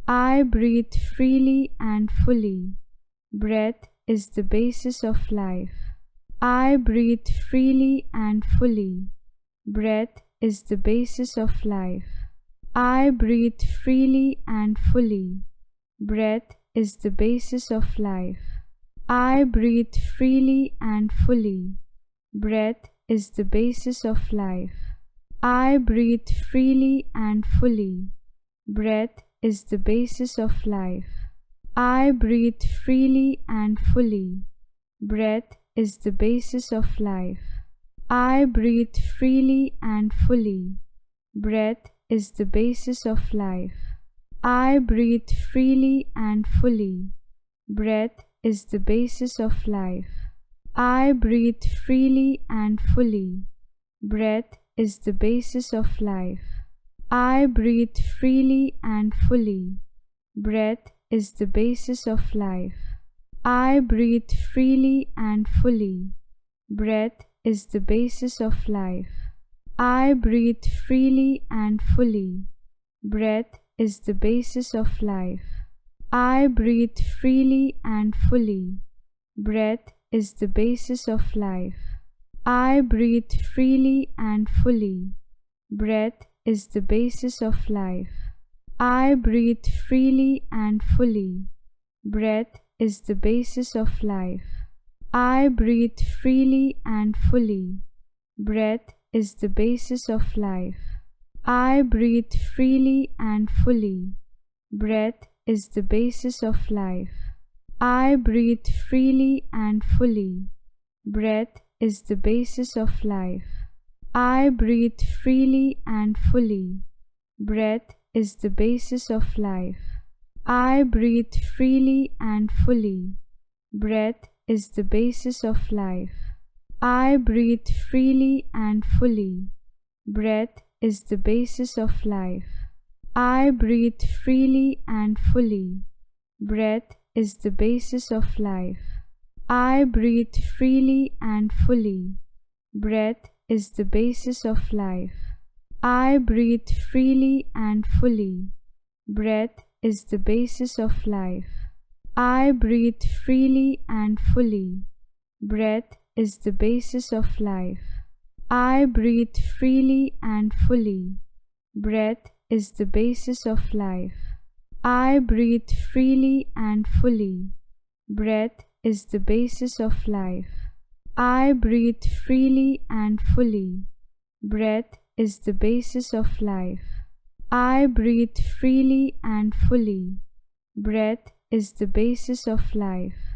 I breathe freely and fully. Breath is the basis of life. I breathe freely and fully. Breath is the basis of life. I breathe freely and fully. Breath is the basis of life. I breathe freely and fully. Breath is the basis of life. I breathe freely and fully. Breath is the basis of life. I breathe freely and fully. Breath is the basis of life. I breathe freely and fully. Breath is the basis of life. I breathe freely and fully. Breath is the basis of life. I breathe freely and fully. Breath is the basis of life. I breathe freely and fully. Breath is the basis of life. I breathe freely and fully. Breath is the basis of life. I breathe freely and fully. Breath is the basis of life. I breathe freely and fully. Breath is the basis of life. I breathe freely and fully. Breath is the basis of life. I breathe freely and fully. Breath is the basis of life. I breathe freely and fully. Breath is the basis of life. I breathe freely and fully. Breath is the basis of life. I breathe freely and fully. Breath is the basis of life. I breathe freely and fully. Breath is the basis of life. I breathe freely and fully. Breath is the basis of life. I breathe freely and fully. Breath is the basis of life. I breathe freely and fully. Breath is the basis of life. I breathe freely and fully. Breath is the basis of life. I breathe freely and fully. Breath is the basis of life. I breathe freely and fully. Breath is the basis of life. I breathe freely and fully. Breath is the basis of life. I breathe freely and fully. Breath is the basis of life. I breathe freely and fully. Breath is the basis of life. I breathe freely and fully. Breath is the basis of life.